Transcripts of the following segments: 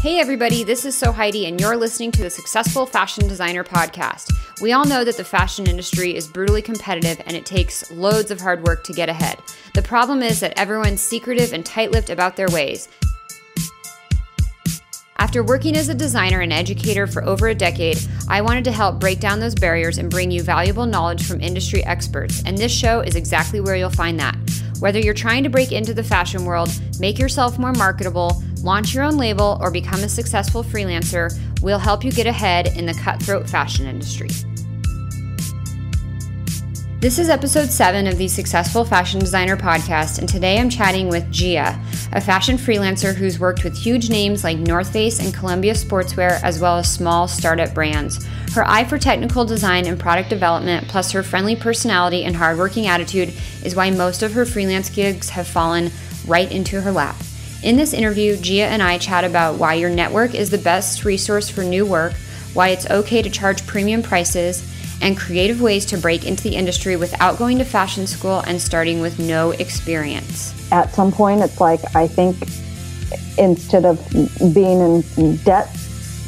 Hey everybody, this is Heidi, and you're listening to the Successful Fashion Designer Podcast. We all know that the fashion industry is brutally competitive and it takes loads of hard work to get ahead. The problem is that everyone's secretive and tight-lipped about their ways. After working as a designer and educator for over a decade, I wanted to help break down those barriers and bring you valuable knowledge from industry experts, and this show is exactly where you'll find that. Whether you're trying to break into the fashion world, make yourself more marketable, launch your own label, or become a successful freelancer, we'll help you get ahead in the cutthroat fashion industry. This is episode 7 of the Successful Fashion Designer Podcast, and today I'm chatting with Gia, a fashion freelancer who's worked with huge names like North Face and Columbia Sportswear, as well as small startup brands. Her eye for technical design and product development, plus her friendly personality and hardworking attitude, is why most of her freelance gigs have fallen right into her lap. In this interview, Gia and I chat about why your network is the best resource for new work, why it's okay to charge premium prices, and creative ways to break into the industry without going to fashion school and starting with no experience. At some point, it's like, I think instead of being in debt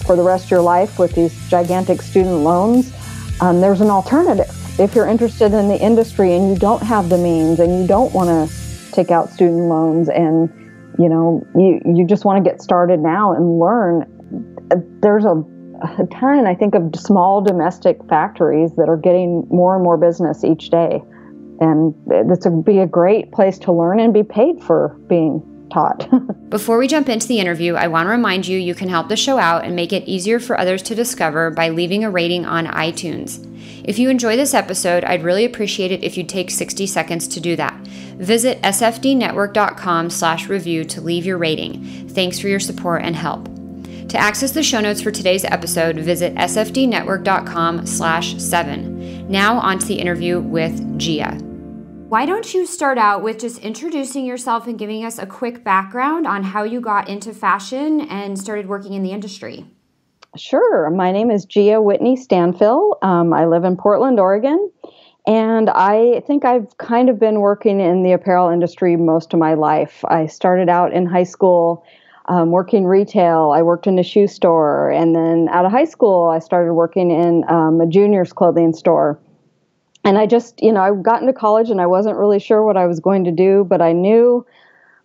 for the rest of your life with these gigantic student loans, there's an alternative. If you're interested in the industry and you don't have the means and you don't want to take out student loans and you just want to get started now and learn, there's a ton, I think, of small domestic factories that are getting more and more business each day. And this would be a great place to learn and be paid for being taught. Before we jump into the interview, I want to remind you you can help the show out and make it easier for others to discover by leaving a rating on iTunes. If you enjoy this episode, I'd really appreciate it if you'd take 60 seconds to do that. Visit sfdnetwork.com/review to leave your rating. Thanks for your support and help. To access the show notes for today's episode, visit sfdnetwork.com/7. Now on to the interview with Gia. Why don't you start out with just introducing yourself and giving us a quick background on how you got into fashion and started working in the industry? Sure. My name is Gia Whitney Stanfill. I live in Portland, Oregon, and I think I've kind of been working in the apparel industry most of my life. I started out in high school working retail. I worked in a shoe store, and then out of high school, I started working in a junior's clothing store. And I just, I got into college and I wasn't really sure what I was going to do, but I knew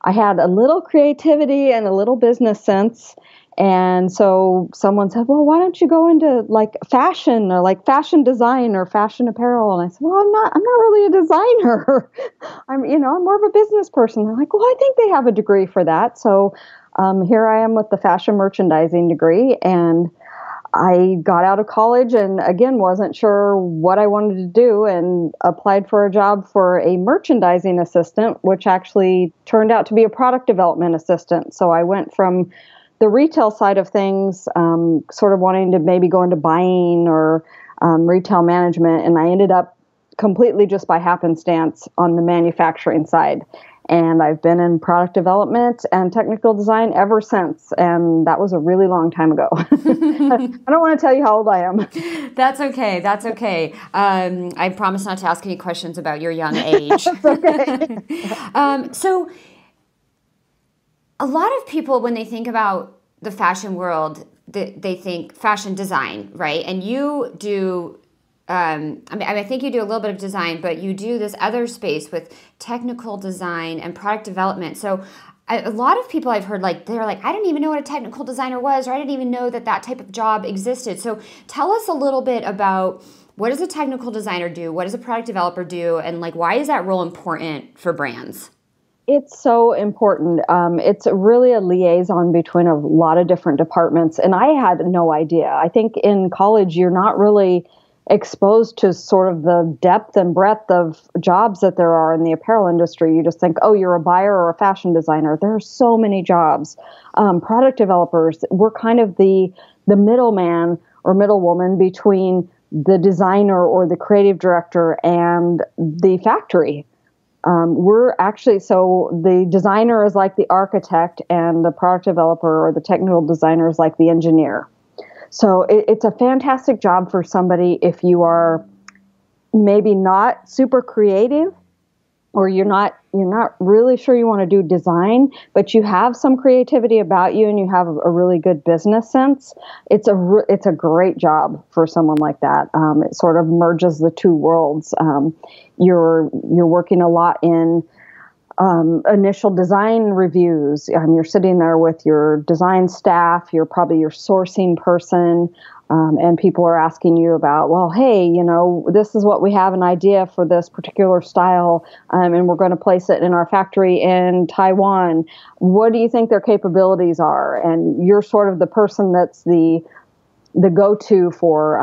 I had a little creativity and a little business sense. And so someone said, well, why don't you go into like fashion or like fashion design or fashion apparel? And I said, well, I'm not really a designer. I'm more of a business person. They're like, well, I think they have a degree for that. So here I am with the fashion merchandising degree, and I got out of college and again wasn't sure what I wanted to do and applied for a job for a merchandising assistant, which actually turned out to be a product development assistant. So I went from the retail side of things, sort of wanting to maybe go into buying or retail management, and I ended up completely just by happenstance on the manufacturing side. And I've been in product development and technical design ever since. And that was a really long time ago. I don't want to tell you how old I am. That's okay. That's okay. I promise not to ask any questions about your young age. That's okay. So a lot of people, when they think about the fashion world, they think fashion design, right? And you do... I think you do a little bit of design, but you do this other space with technical design and product development. So a lot of people I've heard, they're like, I didn't even know what a technical designer was, or I didn't even know that type of job existed. So tell us a little bit about, what does a technical designer do? What does a product developer do? And why is that role important for brands? It's so important. It's really a liaison between a lot of different departments. And I had no idea. I think in college, you're not really exposed to sort of the depth and breadth of jobs that there are in the apparel industry. You just think, oh, you're a buyer or a fashion designer. There are so many jobs. Product developers, we're kind of the middleman or middlewoman between the designer or the creative director and the factory. We're actually, so the designer is like the architect and the product developer or the technical designer is like the engineer. So it's a fantastic job for somebody if you are maybe not super creative, or you're not really sure you want to do design, but you have some creativity about you and you have a really good business sense, it's a great job for someone like that. It sort of merges the two worlds. You're working a lot in initial design reviews. You're sitting there with your design staff. You're probably your sourcing person. And people are asking you about, well, hey, this is what we have an idea for this particular style, and we're going to place it in our factory in Taiwan. What do you think their capabilities are? And you're sort of the person that's the go-to for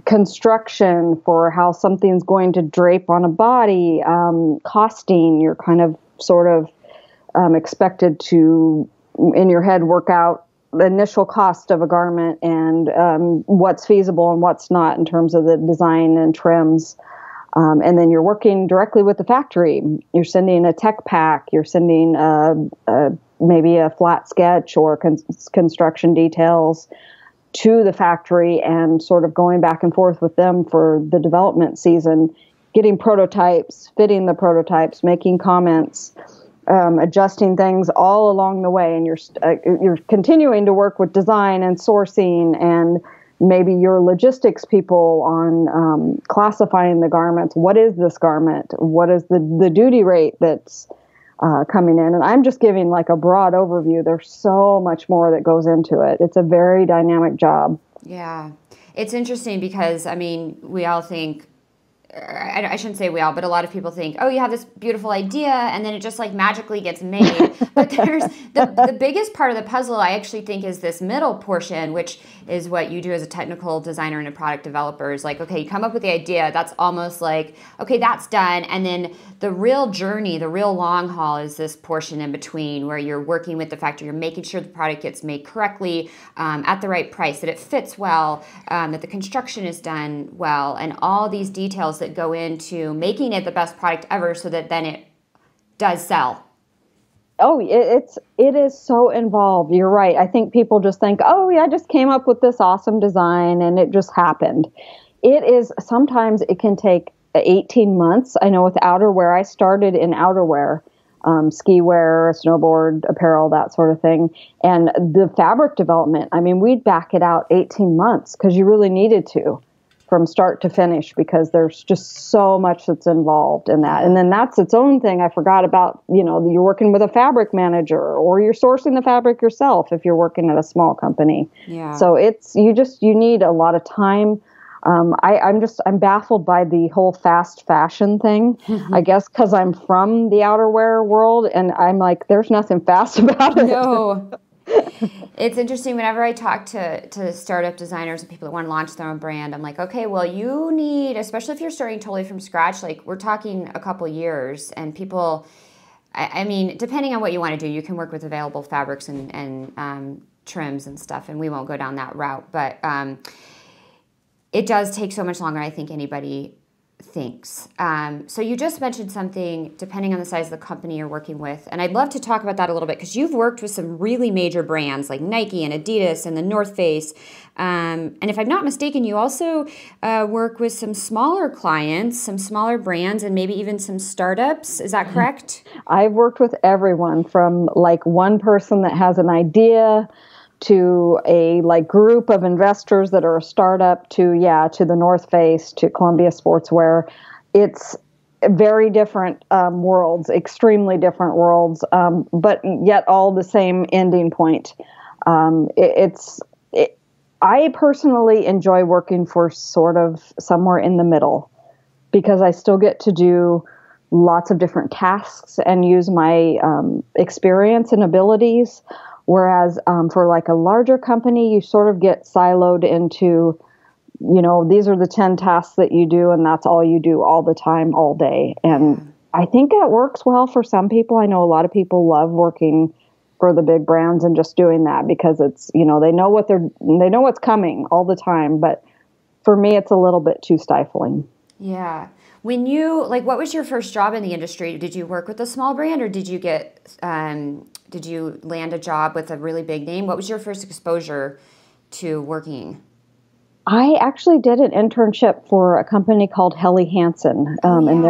construction, for how something's going to drape on a body, costing. You're kind of sort of expected to, in your head, work out the initial cost of a garment and what's feasible and what's not in terms of the design and trims. And then you're working directly with the factory. You're sending a tech pack. You're sending maybe a flat sketch or construction details to the factory and sort of going back and forth with them for the development season, getting prototypes, fitting the prototypes, making comments, adjusting things all along the way. And you're continuing to work with design and sourcing and maybe your logistics people on classifying the garments. What is this garment? What is the duty rate that's coming in? And I'm just giving like a broad overview. There's so much more that goes into it. It's a very dynamic job. Yeah. It's interesting because, we all think, I shouldn't say we all, but a lot of people think, oh, you have this beautiful idea, and then it just like magically gets made. But there's the biggest part of the puzzle, I actually think, is this middle portion, which is what you do as a technical designer and a product developer. Is like, okay, you come up with the idea. That's almost like, okay, that's done. And then the real journey, the real long haul is this portion in between where you're working with the factory. You're making sure the product gets made correctly, at the right price, that it fits well, that the construction is done well, and all these details that go into making it the best product ever so that then it does sell. Oh, it is so involved. You're right. I think people just think, oh, yeah, I just came up with this awesome design and it just happened. Sometimes it can take 18 months. I know with outerwear, I started in outerwear, ski wear, snowboard apparel, that sort of thing. And the fabric development, we'd back it out 18 months because you really needed to, from start to finish, because there's just so much that's involved in that. And then that's its own thing. I forgot about, you're working with a fabric manager or you're sourcing the fabric yourself if you're working at a small company. Yeah. So you need a lot of time. I'm baffled by the whole fast fashion thing, I guess, because I'm from the outerwear world and I'm like, there's nothing fast about it. No. It's interesting whenever I talk to startup designers and people that want to launch their own brand. I'm like, okay, well, you need, especially if you're starting totally from scratch, like we're talking a couple years, and people, depending on what you want to do, you can work with available fabrics and trims and stuff, and we won't go down that route. But it does take so much longer than I think anybody thinks. So you just mentioned something, depending on the size of the company you're working with, and I'd love to talk about that a little bit because you've worked with some really major brands like Nike and Adidas and the North Face. And if I'm not mistaken, you also work with some smaller clients, some smaller brands, and maybe even some startups. Is that correct? I've worked with everyone from like one person that has an idea to a group of investors that are a startup to the North Face, to Columbia Sportswear. It's very different worlds, extremely different worlds, but yet all the same ending point. I personally enjoy working for sort of somewhere in the middle because I still get to do lots of different tasks and use my experience and abilities. Whereas for like a larger company, you sort of get siloed into, these are the 10 tasks that you do, and that's all you do all the time, all day. And I think that works well for some people. I know a lot of people love working for the big brands and just doing that because it's, they know what's coming all the time. But for me, it's a little bit too stifling. Yeah. When you, what was your first job in the industry? Did you work with a small brand, or did you did you land a job with a really big name? What was your first exposure to working? I actually did an internship for a company called Helly Hansen, and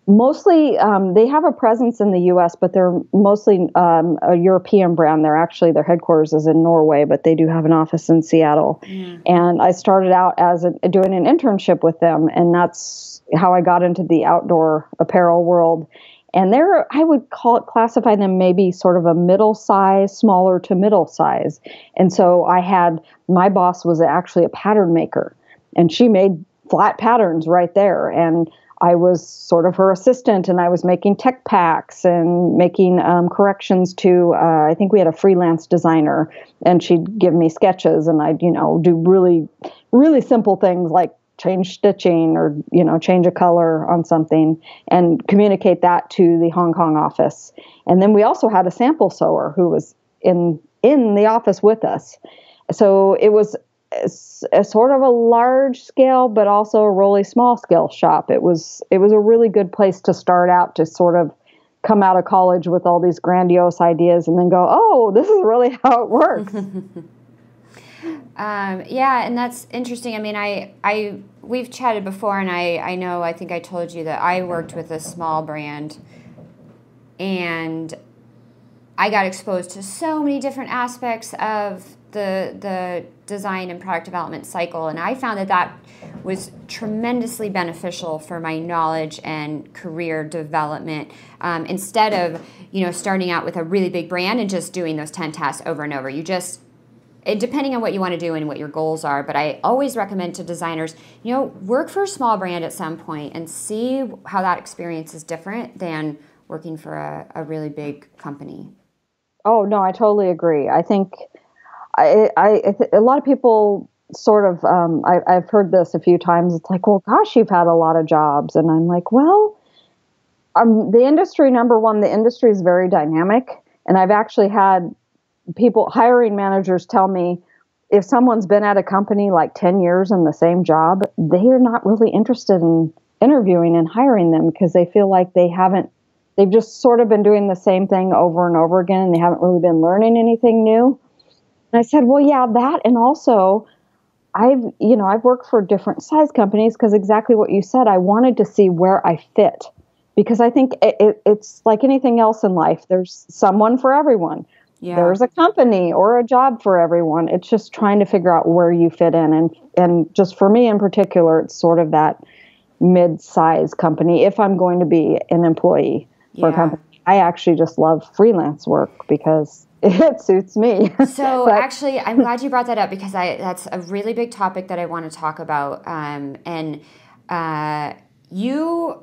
Mostly, they have a presence in the U.S., but they're mostly a European brand. Their headquarters is in Norway, but they do have an office in Seattle. Mm. And I started out as doing an internship with them, and that's how I got into the outdoor apparel world. And I would classify them maybe sort of a middle size, smaller to middle size. And so my boss was actually a pattern maker, and she made flat patterns right there. And I was sort of her assistant, and I was making tech packs and making corrections to, I think we had a freelance designer, and she'd give me sketches, and I'd, do really, really simple things like change stitching or, change a color on something and communicate that to the Hong Kong office. And then we also had a sample sewer who was in the office with us. So it was a sort of a large scale, but also a really small scale shop. It was a really good place to start out, to sort of come out of college with all these grandiose ideas and then go, oh, this is really how it works. Yeah, and that's interesting. I mean, we've chatted before, and I think I told you that I worked with a small brand, and I got exposed to so many different aspects of the design and product development cycle, and I found that was tremendously beneficial for my knowledge and career development, instead of starting out with a really big brand and just doing those 10 tasks over and over. Depending on what you want to do and what your goals are, but I always recommend to designers, work for a small brand at some point and see how that experience is different than working for a really big company. Oh, no, I totally agree. I think a lot of people sort of, I've heard this a few times. It's like, well, gosh, you've had a lot of jobs. And I'm like, well, the industry, number one, the industry is very dynamic. And I've actually had hiring managers tell me if someone's been at a company like 10 years in the same job, they are not really interested in interviewing and hiring them because they feel like they've just sort of been doing the same thing over and over again, and they haven't really been learning anything new. And I said, well, yeah, that. And also I've worked for different size companies because exactly what you said, I wanted to see where I fit, because I think it's like anything else in life. There's someone for everyone. Yeah. There's a company or a job for everyone. It's just trying to figure out where you fit in. And just for me in particular, it's sort of that mid-size company. If I'm going to be an employee for a company, I actually just love freelance work because it suits me. So actually, I'm glad you brought that up because that's a really big topic that I want to talk about. And you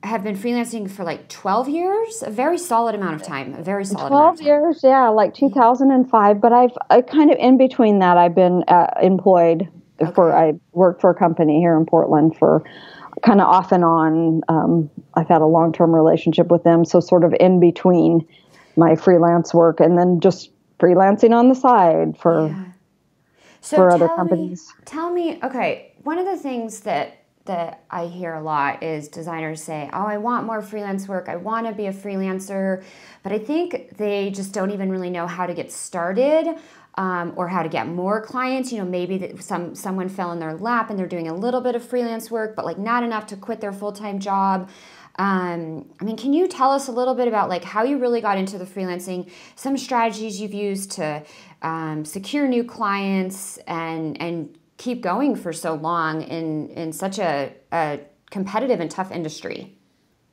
have been freelancing for like 12 years, a very solid amount of time, 12 years, yeah, like 2005. But I kind of, in between that, I've been employed I worked for a company here in Portland for kind of off and on. I've had a long-term relationship with them. So sort of in between my freelance work and then just freelancing on the side for other companies. Tell me, okay, one of the things that I hear a lot is designers say, oh, I want more freelance work. I want to be a freelancer. But I think they just don't even really know how to get started or how to get more clients. Maybe that someone fell in their lap and they're doing a little bit of freelance work, but like not enough to quit their full-time job. Can you tell us a little bit about like how you really got into the freelancing, some strategies you've used to secure new clients and keep going for so long in such a competitive and tough industry?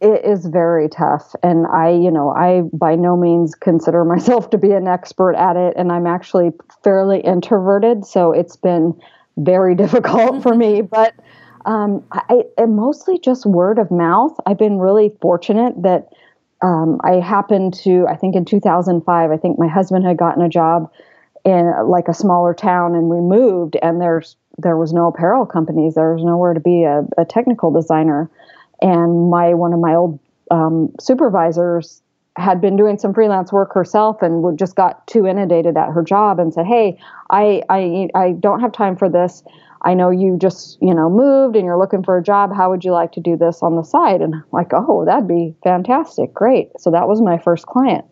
It is very tough. And I by no means consider myself to be an expert at it. And I'm actually fairly introverted. So it's been very difficult for me. But I mostly just word of mouth. I've been really fortunate that I happened to, I think in 2005, I think my husband had gotten a job in like a smaller town, and we moved, and there was no apparel companies. There was nowhere to be a technical designer. And one of my old supervisors had been doing some freelance work herself and just got too inundated at her job and said, hey, I don't have time for this. I know you just, moved and you're looking for a job. How would you like to do this on the side? And I'm like, oh, that'd be fantastic. Great. So that was my first client.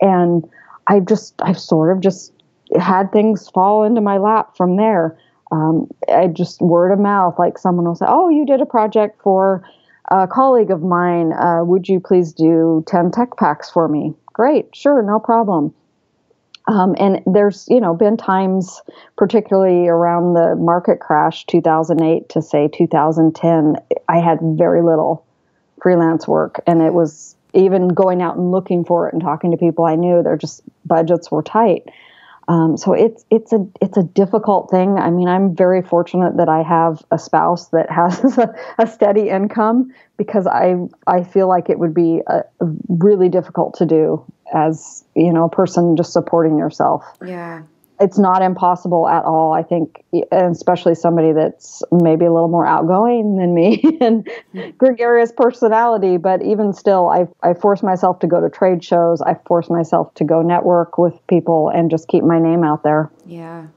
And I've sort of just had things fall into my lap from there. I just word of mouth, like someone will say, oh, you did a project for a colleague of mine, would you please do 10 tech packs for me? Great, sure, no problem. And there's, been times, particularly around the market crash, 2008 to say 2010, I had very little freelance work. And it was even going out and looking for it and talking to people I knew, their just budgets were tight. So it's a difficult thing. I mean, I'm very fortunate that I have a spouse that has a steady income, because I feel like it would be really difficult to do as, a person just supporting yourself. Yeah. It's not impossible at all, I think, and especially somebody that's maybe a little more outgoing than me and gregarious personality. But even still, I force myself to go to trade shows. I force myself to go network with people and just keep my name out there. Yeah.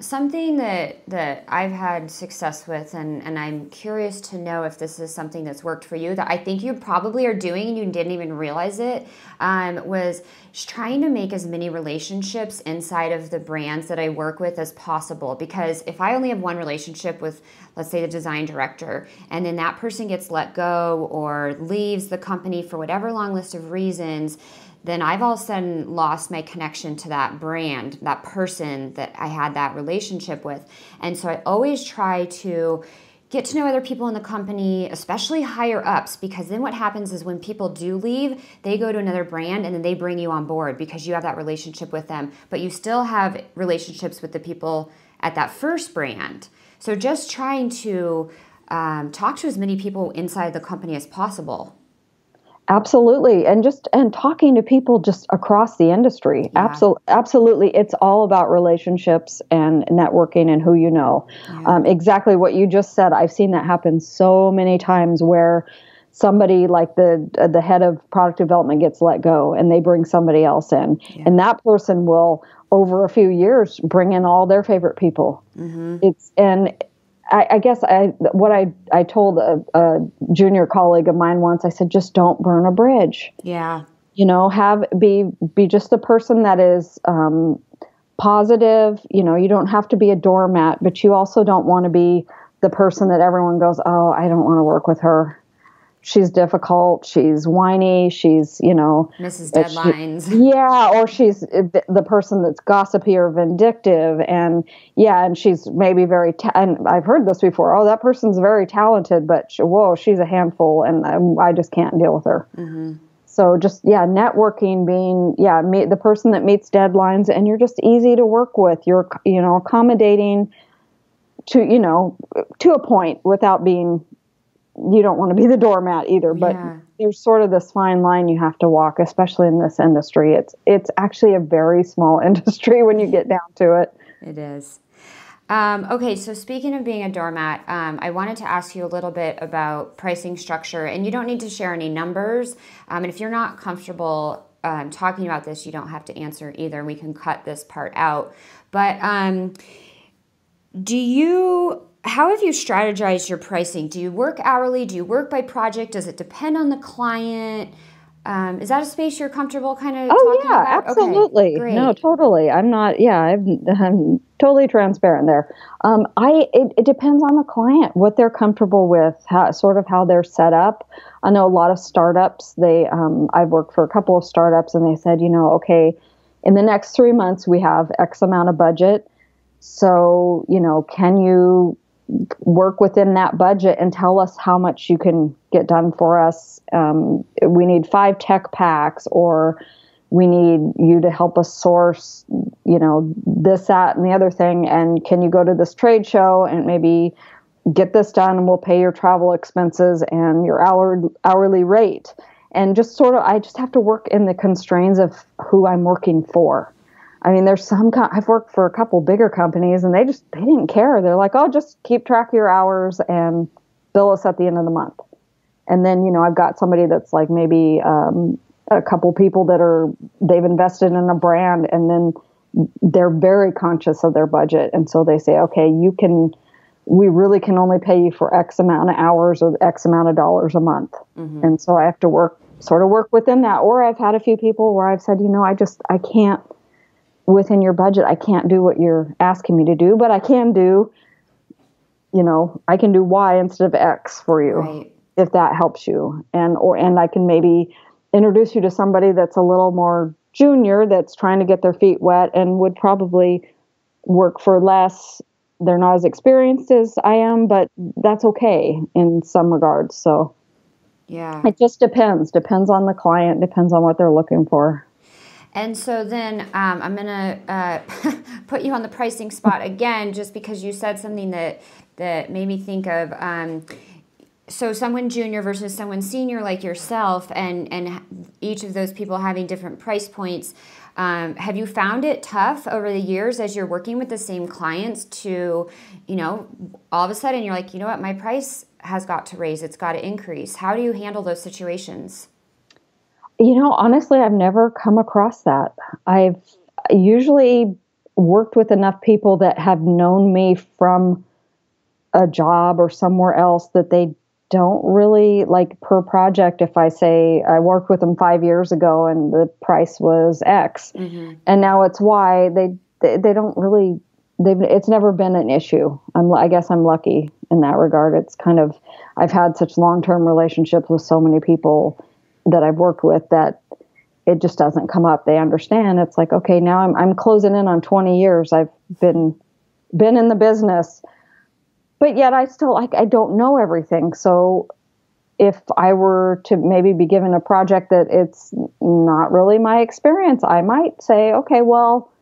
Something that I've had success with, and I'm curious to know if this is something that's worked for you, that I think you probably are doing and you didn't even realize it, was trying to make as many relationships inside of the brands that I work with as possible. Because if I only have one relationship with, let's say, the design director, and then that person gets let go or leaves the company for whatever long list of reasons, then I've all of a sudden lost my connection to that brand, that person that I had that relationship with. And so I always try to get to know other people in the company, especially higher ups, because then what happens is when people do leave, they go to another brand and then they bring you on board because you have that relationship with them, but you still have relationships with the people at that first brand. So just trying to talk to as many people inside the company as possible. Absolutely. And talking to people just across the industry. Yeah. Absolutely. It's all about relationships and networking and who you know. Yeah. Exactly what you just said. I've seen that happen so many times where somebody like the head of product development gets let go and they bring somebody else in. Yeah. And that person will, over a few years, bring in all their favorite people. Mm-hmm. I guess what I told a junior colleague of mine once, I said, just don't burn a bridge. Yeah. Be just the person that is positive. You don't have to be a doormat, but you also don't want to be the person that everyone goes, oh, I don't want to work with her. She's difficult. She's whiny. She's, misses deadlines. Or she's the person that's gossipy or vindictive. And she's maybe very, and I've heard this before. Oh, that person's very talented, but she's a handful and I just can't deal with her. Mm-hmm. So just, networking being, the person that meets deadlines, and you're just easy to work with. You're, accommodating to a point without being, you don't want to be the doormat either, but there's sort of this fine line you have to walk, especially in this industry. It's actually a very small industry when you get down to it. It is. Okay, so speaking of being a doormat, I wanted to ask you a little bit about pricing structure, and you don't need to share any numbers. And if you're not comfortable talking about this, you don't have to answer either. We can cut this part out. But how have you strategized your pricing? Do you work hourly? Do you work by project? Does it depend on the client? Is that a space you're comfortable kind of talking about? Absolutely. Okay, great. No, totally. I'm not, I'm totally transparent there. It depends on the client, what they're comfortable with, how they're set up. I know a lot of startups, I've worked for a couple of startups and they said, okay, in the next 3 months, we have X amount of budget. So, can you work within that budget and tell us how much you can get done for us? We need 5 tech packs, or we need you to help us source, this, that, and the other thing. And can you go to this trade show and maybe get this done, and we'll pay your travel expenses and your hourly rate. And just I just have to work in the constraints of who I'm working for. I mean, there's I've worked for a couple bigger companies and they didn't care. They're like, oh, just keep track of your hours and bill us at the end of the month. And then, I've got somebody that's like maybe a couple people they've invested in a brand, and then they're very conscious of their budget. And so they say, okay, we really can only pay you for X amount of hours or X amount of dollars a month. Mm-hmm. And so I have to work within that. Or I've had a few people where I've said, I can't, within your budget, I can't do what you're asking me to do, but I can do, I can do Y instead of X for you. Right. if that helps you. And I can maybe introduce you to somebody that's a little more junior that's trying to get their feet wet and would probably work for less. They're not as experienced as I am, but that's okay in some regards. So yeah, it just depends on the client, depends on what they're looking for. And so then I'm going to put you on the pricing spot again, just because you said something that made me think of, so someone junior versus someone senior like yourself, and each of those people having different price points. Have you found it tough over the years as you're working with the same clients to, all of a sudden you're like, you know what, my price has got to raise, it's got to increase. How do you handle those situations? Honestly, I've never come across that. I've usually worked with enough people that have known me from a job or somewhere else that they don't really like per project. If I say I worked with them 5 years ago and the price was X, and now it's Y, they don't really. It's never been an issue. I guess I'm lucky in that regard. It's kind of, I've had such long-term relationships with so many people that I've worked with that it just doesn't come up. They understand. It's like, okay, now I'm closing in on 20 years. I've been in the business, but yet I still I don't know everything. So if I were to maybe be given a project that it's not really my experience, I might say, okay, well,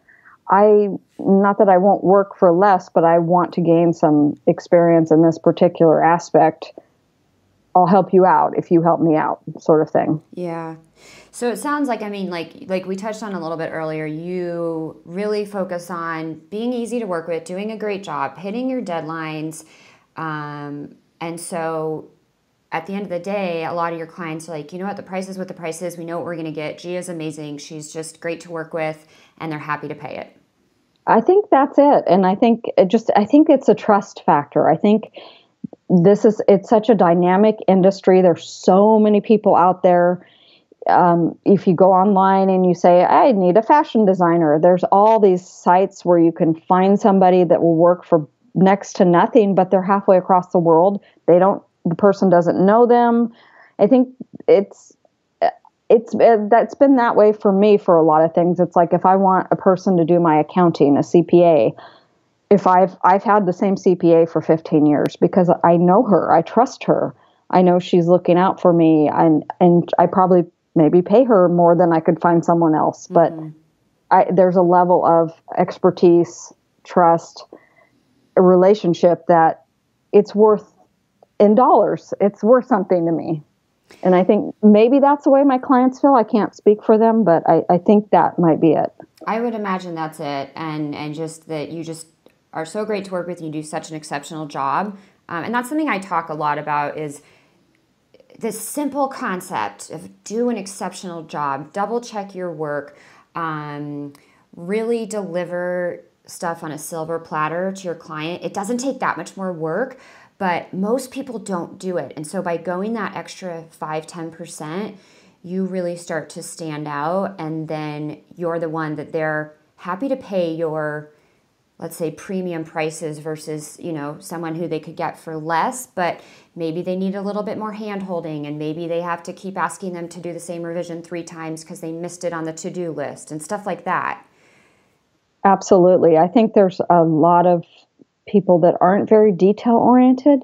not that I won't work for less, but I want to gain some experience in this particular aspect. I'll help you out if you help me out, sort of thing. Yeah. So it sounds like, like we touched on a little bit earlier, you really focus on being easy to work with, doing a great job, hitting your deadlines. And so at the end of the day, a lot of your clients are like, you know what, the price is what the price is. We know what we're going to get. Gia's amazing. She's just great to work with, and they're happy to pay it. I think that's it. And I think it's a trust factor. I think it's such a dynamic industry. There's so many people out there. If you go online and you say, I need a fashion designer, there's all these sites where you can find somebody that will work for next to nothing, but they're halfway across the world. The person doesn't know them. I think that's been that way for me for a lot of things. It's like if I want a person to do my accounting, a CPA, if I've had the same CPA for 15 years because I know her, I trust her, I know she's looking out for me, and I probably maybe pay her more than I could find someone else. But there's a level of expertise, trust, a relationship that it's worth in dollars. It's worth something to me. And I think maybe that's the way my clients feel. I can't speak for them, but I think that might be it. I would imagine that's it. And just that you just are so great to work with. You do such an exceptional job. And that's something I talk a lot about is this simple concept of do an exceptional job, double check your work, really deliver stuff on a silver platter to your client. It doesn't take that much more work, but most people don't do it. And so by going that extra 5-10%, you really start to stand out. And then you're the one that they're happy to pay your, let's say, premium prices versus, someone who they could get for less, but maybe they need a little bit more hand holding, and maybe they have to keep asking them to do the same revision 3 times because they missed it on the to-do list and stuff like that. Absolutely. I think there's a lot of people that aren't very detail oriented.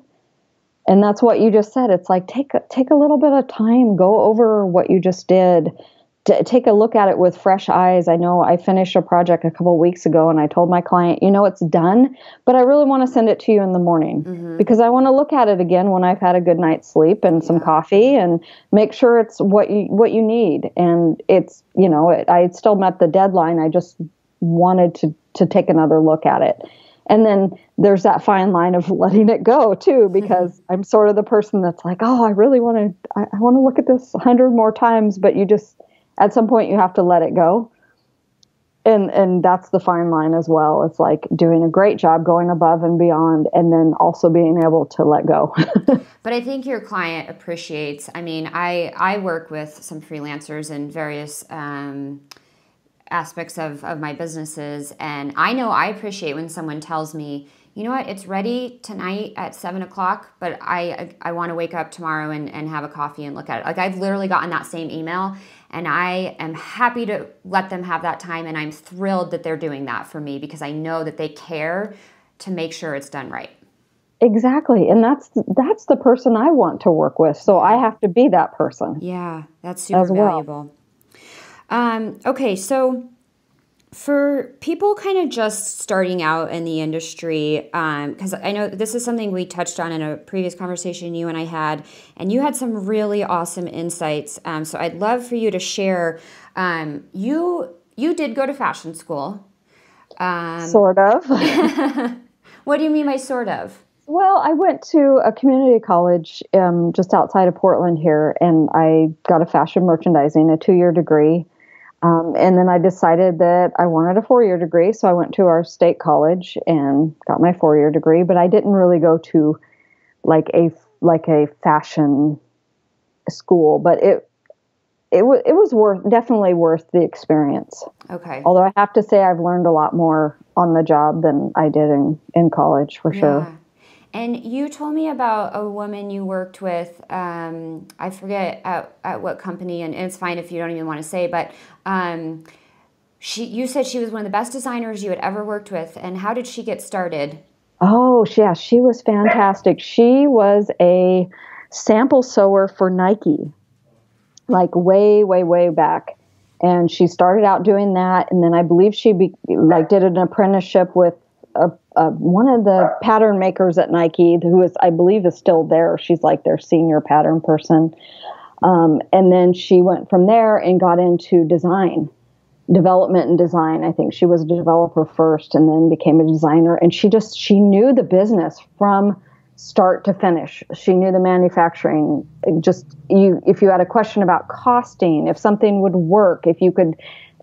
And that's what you just said. It's like, take a little bit of time, go over what you just did, take a look at it with fresh eyes. I know I finished a project a couple of weeks ago and I told my client, it's done, but I really want to send it to you in the morning because I want to look at it again when I've had a good night's sleep and some coffee and make sure it's what you need. And it's, I still met the deadline. I just wanted to take another look at it. And then there's that fine line of letting it go too, because I'm sort of the person that's like, oh, I really want to look at this 100 more times, but you just, at some point you have to let it go. And that's the fine line as well. It's like doing a great job, going above and beyond, and then also being able to let go. But I think your client appreciates, I work with some freelancers in various aspects of my businesses, and I know I appreciate when someone tells me, you know what, it's ready tonight at 7 o'clock, but I want to wake up tomorrow and have a coffee and look at it. Like, I've literally gotten that same email, and I am happy to let them have that time. And I'm thrilled that they're doing that for me, because I know that they care to make sure it's done right. Exactly. And that's the person I want to work with. So I have to be that person. Yeah, that's super valuable. Okay, so for people kind of just starting out in the industry, because I know this is something we touched on in a previous conversation you and I had, and you had some really awesome insights. So I'd love for you to share. You did go to fashion school. Sort of. What do you mean by sort of? Well, I went to a community college just outside of Portland here, and I got a fashion merchandising, a 2-year degree. And then I decided that I wanted a 4-year degree, so I went to our state college and got my 4-year degree. But I didn't really go to like a fashion school, but it was definitely worth the experience. Okay. Although I have to say I've learned a lot more on the job than I did in college, for sure. And you told me about a woman you worked with, I forget at what company, and it's fine if you don't even want to say, but you said she was one of the best designers you had ever worked with. And how did she get started? Oh, yeah, she was fantastic. She was a sample sewer for Nike, like way, way, way back. And she started out doing that, and then I believe she did an apprenticeship with one of the pattern makers at Nike, who I believe is still there. She's like their senior pattern person. And then she went from there and got into development and design. I think she was a developer first and then became a designer. And she knew the business from start to finish. She knew the manufacturing. If you had a question about costing, if something would work, if you could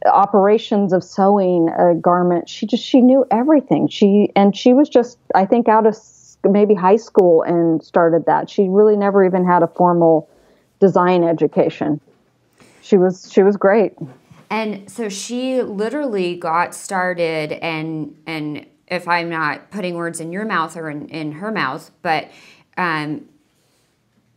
operations of sewing a garment, she knew everything. She was just, I think, out of maybe high school and started that. She really never even had a formal design education. She was great. And so she literally got started, and if I'm not putting words in your mouth or in her mouth, but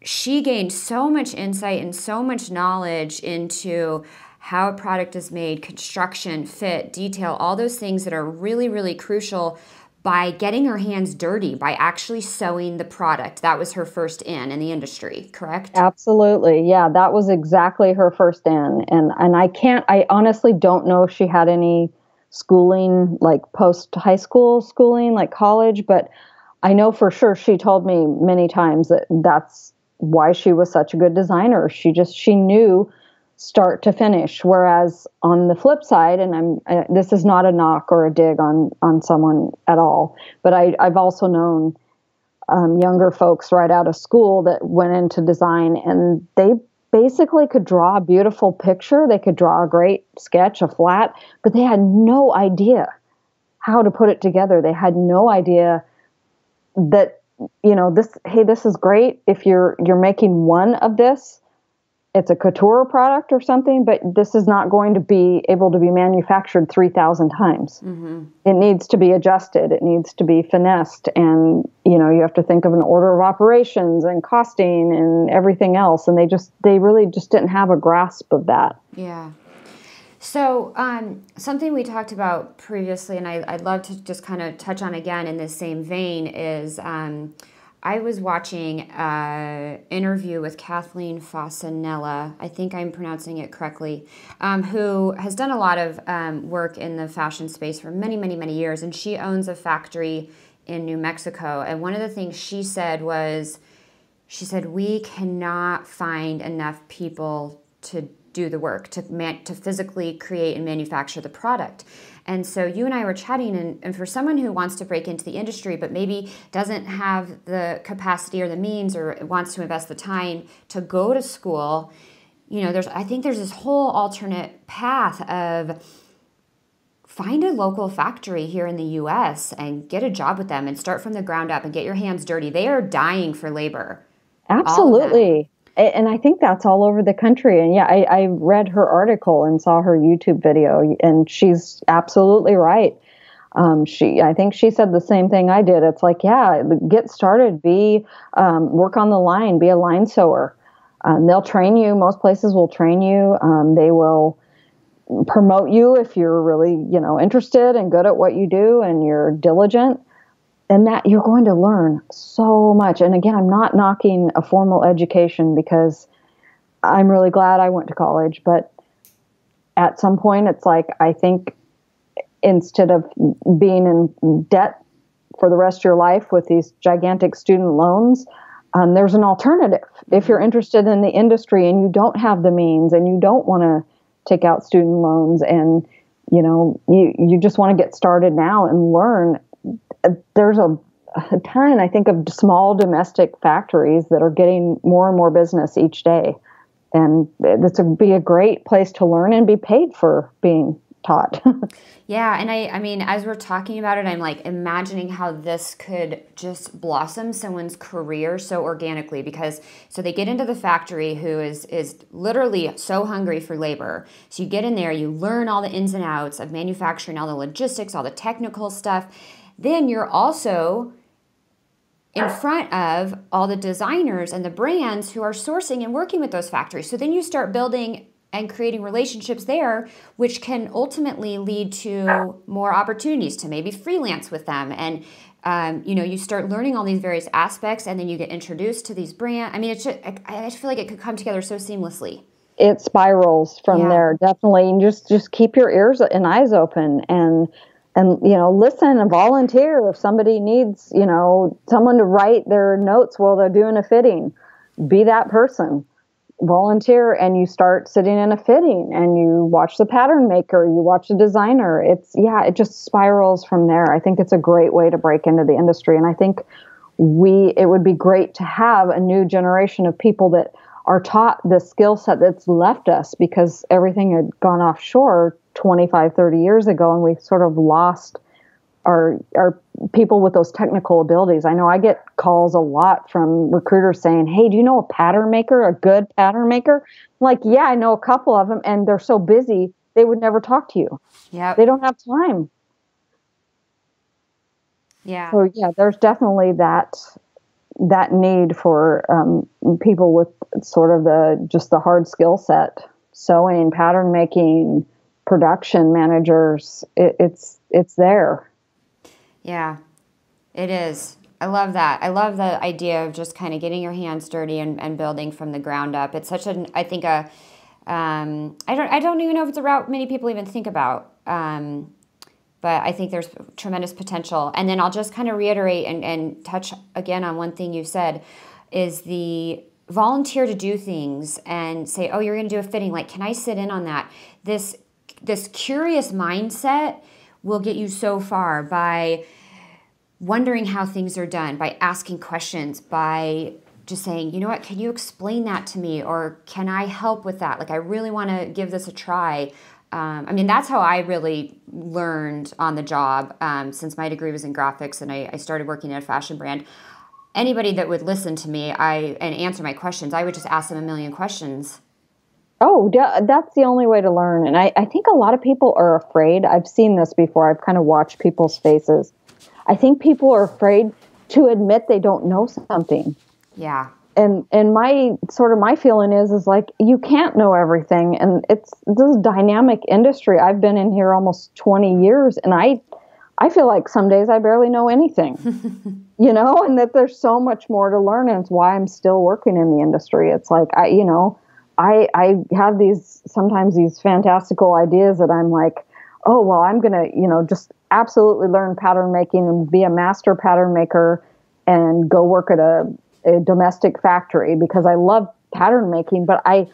she gained so much insight and so much knowledge into how a product is made, construction, fit, detail, all those things that are really, really crucial, by getting her hands dirty, by actually sewing the product. That was her first in the industry, correct? Absolutely. Yeah, that was exactly her first in. And I honestly don't know if she had any schooling, like post high school schooling, like college, but I know for sure she told me many times that that's why she was such a good designer. She knew start to finish. Whereas on the flip side, and this is not a knock or a dig on someone at all, but I've also known younger folks right out of school that went into design, and they basically could draw a beautiful picture. They could draw a great sketch, a flat, but they had no idea how to put it together. They had no idea that, this is great if you're making one of this. It's a couture product or something, but this is not going to be able to be manufactured 3,000 times. Mm-hmm. It needs to be adjusted. It needs to be finessed. And, you have to think of an order of operations and costing and everything else. And they really just didn't have a grasp of that. Yeah. So something we talked about previously, and I'd love to just kind of touch on again in this same vein, is I was watching an interview with Kathleen Fasanella, I think I'm pronouncing it correctly, who has done a lot of work in the fashion space for many, many, many years, and she owns a factory in New Mexico. And one of the things she said was, we cannot find enough people to do the work, to physically create and manufacture the product. And so you and I were chatting, and for someone who wants to break into the industry but maybe doesn't have the capacity or the means or wants to invest the time to go to school, I think there's this whole alternate path of find a local factory here in the U.S. and get a job with them and start from the ground up and get your hands dirty. They are dying for labor. Absolutely. And I think that's all over the country. And yeah, I read her article and saw her YouTube video, and she's absolutely right. I think she said the same thing I did. It's like, yeah, get started, work on the line, be a line sewer. They'll train you. Most places will train you. They will promote you if you're really, interested and good at what you do and you're diligent. And that you're going to learn so much. And again, I'm not knocking a formal education because I'm really glad I went to college. But at some point, it's like, I think instead of being in debt for the rest of your life with these gigantic student loans, there's an alternative. If you're interested in the industry and you don't have the means and you don't want to take out student loans and, you just want to get started now and learn, there's a ton, I think, of small domestic factories that are getting more and more business each day. And this would be a great place to learn and be paid for being taught. Yeah. And I mean, as we're talking about it, I'm like imagining how this could just blossom someone's career so organically, because so they get into the factory who is literally so hungry for labor. So you get in there, you learn all the ins and outs of manufacturing, all the logistics, all the technical stuff. Then you're also in front of all the designers and the brands who are sourcing and working with those factories. So then you start building and creating relationships there, which can ultimately lead to more opportunities to maybe freelance with them. And, you start learning all these various aspects, and then you get introduced to these brands. I mean, I feel like it could come together so seamlessly. It spirals from there, definitely. And just keep your ears and eyes open and listen and volunteer. If somebody needs, someone to write their notes while they're doing a fitting, be that person. Volunteer, and you start sitting in a fitting and you watch the pattern maker, you watch the designer. It just spirals from there. I think it's a great way to break into the industry. And I think it would be great to have a new generation of people that are taught the skill set that's left us, because everything had gone offshore 25, 30 years ago, and we've sort of lost our people with those technical abilities. I know I get calls a lot from recruiters saying, hey, do you know a pattern maker, a good pattern maker? I'm like, yeah, I know a couple of them, and they're so busy, they would never talk to you. Yeah, they don't have time. Yeah. So yeah, there's definitely that need for people with sort of the hard skill set, sewing, pattern making, production managers. It's there. Yeah, it is. I love that. I love the idea of just kind of getting your hands dirty and building from the ground up. It's such I don't even know if it's a route many people even think about. But I think there's tremendous potential. And then I'll just kind of reiterate and touch again on one thing you said, is the volunteer to do things and say, oh, you're going to do a fitting. Like, can I sit in on that? This curious mindset will get you so far by wondering how things are done, by asking questions, by just saying, you know what, can you explain that to me? Or can I help with that? Like, I really want to give this a try. That's how I really learned on the job, since my degree was in graphics and I started working at a fashion brand. Anybody that would listen to me and answer my questions, I would just ask them a million questions. Oh, that's the only way to learn. And I think a lot of people are afraid. I've seen this before. I've kind of watched people's faces. I think people are afraid to admit they don't know something. Yeah. And my feeling is like, you can't know everything. And this dynamic industry. I've been in here almost 20 years, and I feel like some days I barely know anything, and that there's so much more to learn. And it's why I'm still working in the industry. It's like, I have sometimes these fantastical ideas that I'm like, oh, well, I'm going to, just absolutely learn pattern making and be a master pattern maker and go work at a domestic factory because I love pattern making. But I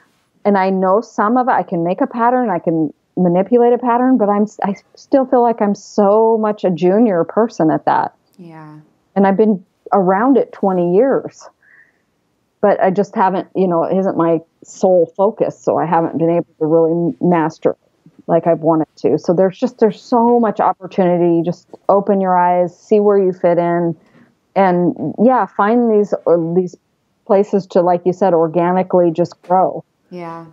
know some of it. I can make a pattern, I can manipulate a pattern, but I still feel like I'm so much a junior person at that. Yeah. And I've been around it 20 years. But I just haven't, it isn't my sole focus. So I haven't been able to really master it like I've wanted to. So there's so much opportunity. Just open your eyes, see where you fit in, and find these places to, like you said, organically just grow. Yeah.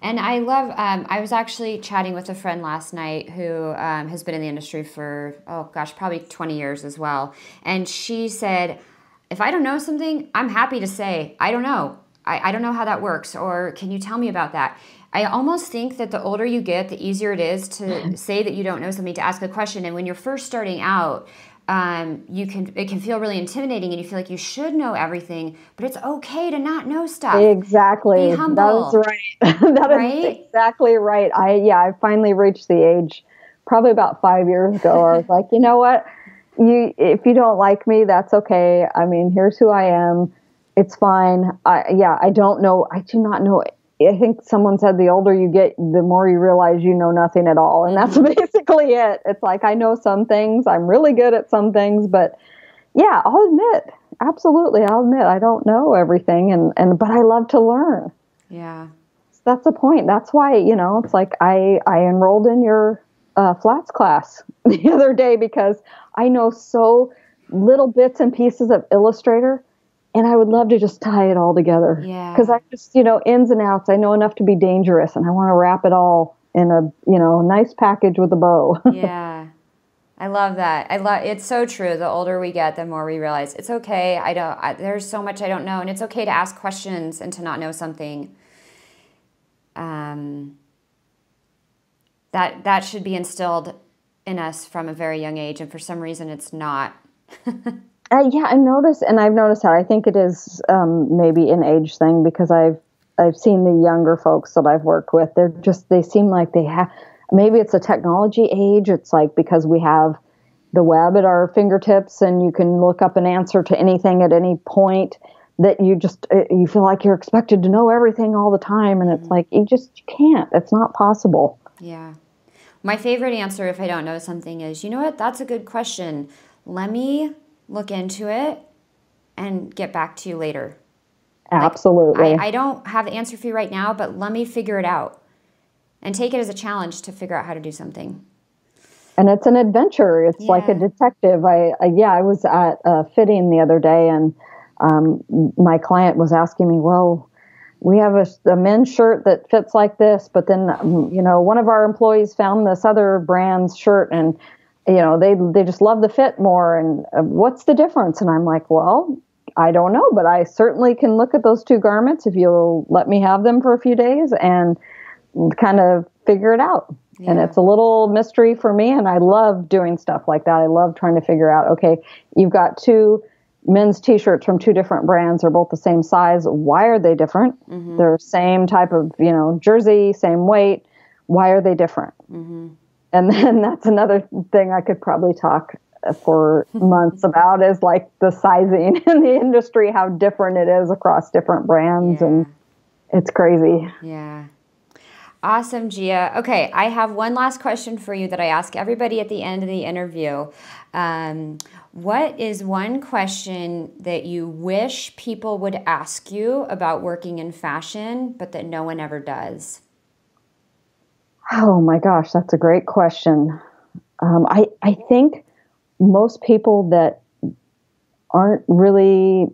And I love, I was actually chatting with a friend last night who has been in the industry for, oh gosh, probably 20 years as well. And she said, if I don't know something, I'm happy to say, I don't know. I don't know how that works. Or can you tell me about that? I almost think that the older you get, the easier it is to say that you don't know something, to ask a question. And when you're first starting out, it can feel really intimidating, and you feel like you should know everything, but it's okay to not know stuff. Exactly. Be humble. That is right. That right? is exactly right. I finally reached the age probably about 5 years ago. I was like, you know what? If you don't like me, that's okay. I mean, here's who I am. It's fine. I don't know. I do not know. I think someone said the older you get, the more you realize you know nothing at all. And that's basically it. It's like, I know some things. I'm really good at some things, but yeah, I'll admit, absolutely. I'll admit I don't know everything, but I love to learn. Yeah. So that's the point. That's why, it's like I enrolled in your flats class the other day because I know so little bits and pieces of Illustrator, and I would love to just tie it all together. Yeah. Because I just, ins and outs, I know enough to be dangerous, and I want to wrap it all in a, nice package with a bow. Yeah. I love that. It's so true. The older we get, the more we realize it's okay. There's so much I don't know, and it's okay to ask questions and to not know something. That should be instilled in us from a very young age, and for some reason it's not. Yeah, I've noticed that. I think it is maybe an age thing because I've seen the younger folks that I've worked with. They seem like they have. Maybe it's a technology age. It's like because we have the web at our fingertips and you can look up an answer to anything at any point, that you feel like you're expected to know everything all the time. And it's like, you can't. It's not possible. Yeah. My favorite answer if I don't know something is, you know what, that's a good question. Let me look into it and get back to you later. Absolutely. I don't have the answer for you right now, but let me figure it out. And take it as a challenge to figure out how to do something. And it's an adventure. It's like a detective. I was at a fitting the other day, and my client was asking me, well, we have a men's shirt that fits like this, but then, one of our employees found this other brand's shirt, and, they just love the fit more. And what's the difference? And I'm like, well, I don't know, but I certainly can look at those two garments if you'll let me have them for a few days and kind of figure it out. Yeah. And it's a little mystery for me, and I love doing stuff like that. I love trying to figure out, okay, you've got two men's t-shirts from two different brands. They're both the same size. Why are they different? Mm-hmm. They're same type of, jersey, same weight. Why are they different? Mm-hmm. And then that's another thing I could probably talk for months about, is like the sizing in the industry, how different it is across different brands. Yeah. And it's crazy. Yeah. Awesome, Gia. Okay, I have one last question for you that I ask everybody at the end of the interview. What is one question that you wish people would ask you about working in fashion, but that no one ever does? Oh my gosh, that's a great question. I think most people that aren't really,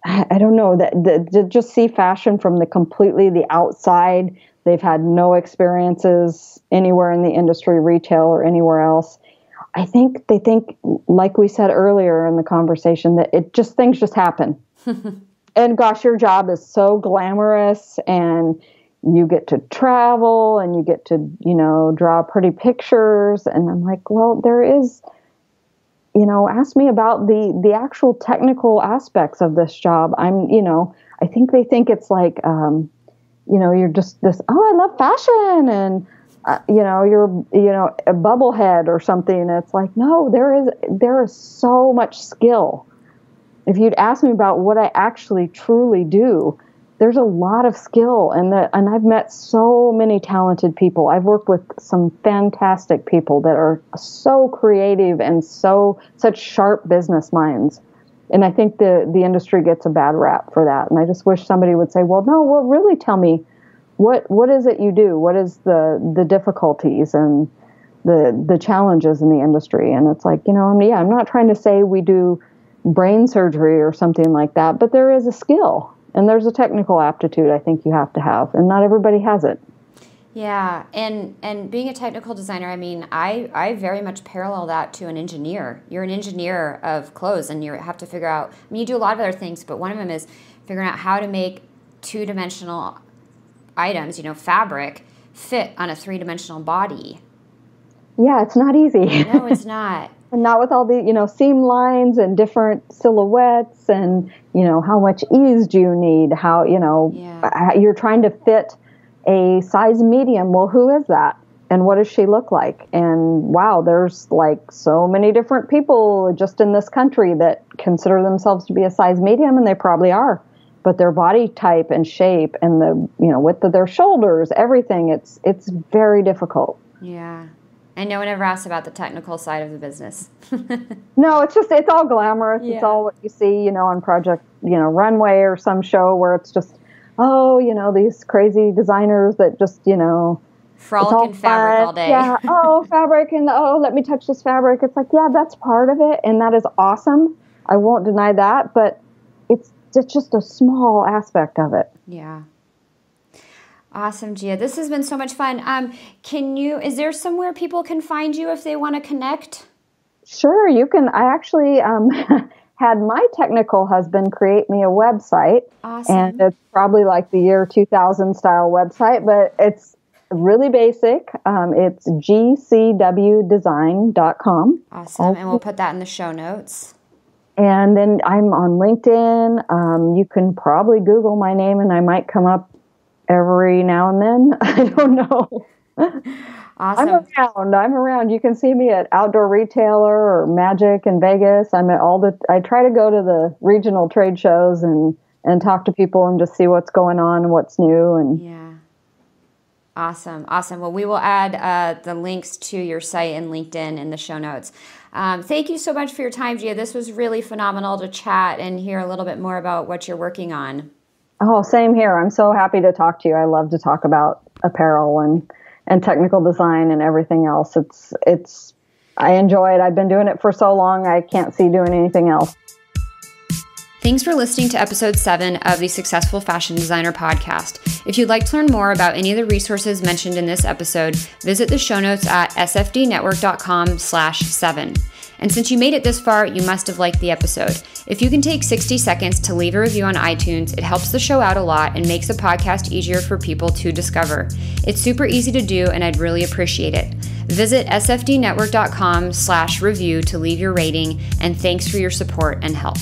I don't know, that just see fashion from the outside. They've had no experiences anywhere in the industry, retail or anywhere else. I think they think, like we said earlier in the conversation, that things just happen. And gosh, your job is so glamorous, and you get to travel and you get to, draw pretty pictures. And I'm like, well, there is, ask me about the actual technical aspects of this job. I think they think it's like, you're just this, oh, I love fashion, and, you're, a bubblehead or something. It's like, no, there is so much skill. If you'd ask me about what I actually truly do, there's a lot of skill, and I've met so many talented people. I've worked with some fantastic people that are so creative and such sharp business minds. And I think the industry gets a bad rap for that. And I just wish somebody would say, well, really tell me what is it you do? What is the difficulties and the challenges in the industry? And it's like, I'm not trying to say we do brain surgery or something like that, but there is a skill. And there's a technical aptitude I think you have to have, and not everybody has it. Yeah, and being a technical designer, I mean, I very much parallel that to an engineer. You're an engineer of clothes, and you have to figure out, I mean, you do a lot of other things, but one of them is figuring out how to make two-dimensional items, fabric, fit on a three-dimensional body. Yeah, it's not easy. No, it's not. And not with all the, seam lines and different silhouettes and, how much ease do you need? How, you're trying to fit a size medium. Well, who is that? And what does she look like? And wow, there's like so many different people just in this country that consider themselves to be a size medium, and they probably are. But their body type and shape and the, width of their shoulders, everything, it's very difficult. Yeah. And no one ever asks about the technical side of the business. No, it's all glamorous. Yeah. It's all what you see, on Project, Runway or some show where it's just, these crazy designers that just, frolic in fabric all day. Yeah. Oh, fabric. And let me touch this fabric. It's like, yeah, that's part of it. And that is awesome. I won't deny that. But it's just a small aspect of it. Yeah. Awesome, Gia. This has been so much fun. Is there somewhere people can find you if they want to connect? Sure, you can. I actually had my technical husband create me a website. Awesome. And it's probably like the year 2000 style website, but it's really basic. It's gcwdesign.com. Awesome. And we'll put that in the show notes. And then I'm on LinkedIn. You can probably Google my name and I might come up every now and then. I don't know. Awesome. I'm around. You can see me at Outdoor Retailer or Magic in Vegas. I try to go to the regional trade shows and talk to people and just see what's going on and what's new. And yeah. Awesome. Well, we will add the links to your site and LinkedIn in the show notes. Thank you so much for your time, Gia. This was really phenomenal to chat and hear a little bit more about what you're working on. Oh, same here. I'm so happy to talk to you. I love to talk about apparel and technical design and everything else. I enjoy it. I've been doing it for so long, I can't see doing anything else. Thanks for listening to episode 7 of the Successful Fashion Designer podcast. If you'd like to learn more about any of the resources mentioned in this episode, visit the show notes at sfdnetwork.com/7. And since you made it this far, you must have liked the episode. If you can take 60 seconds to leave a review on iTunes, it helps the show out a lot and makes the podcast easier for people to discover. It's super easy to do, and I'd really appreciate it. Visit sfdnetwork.com/review to leave your rating, and thanks for your support and help.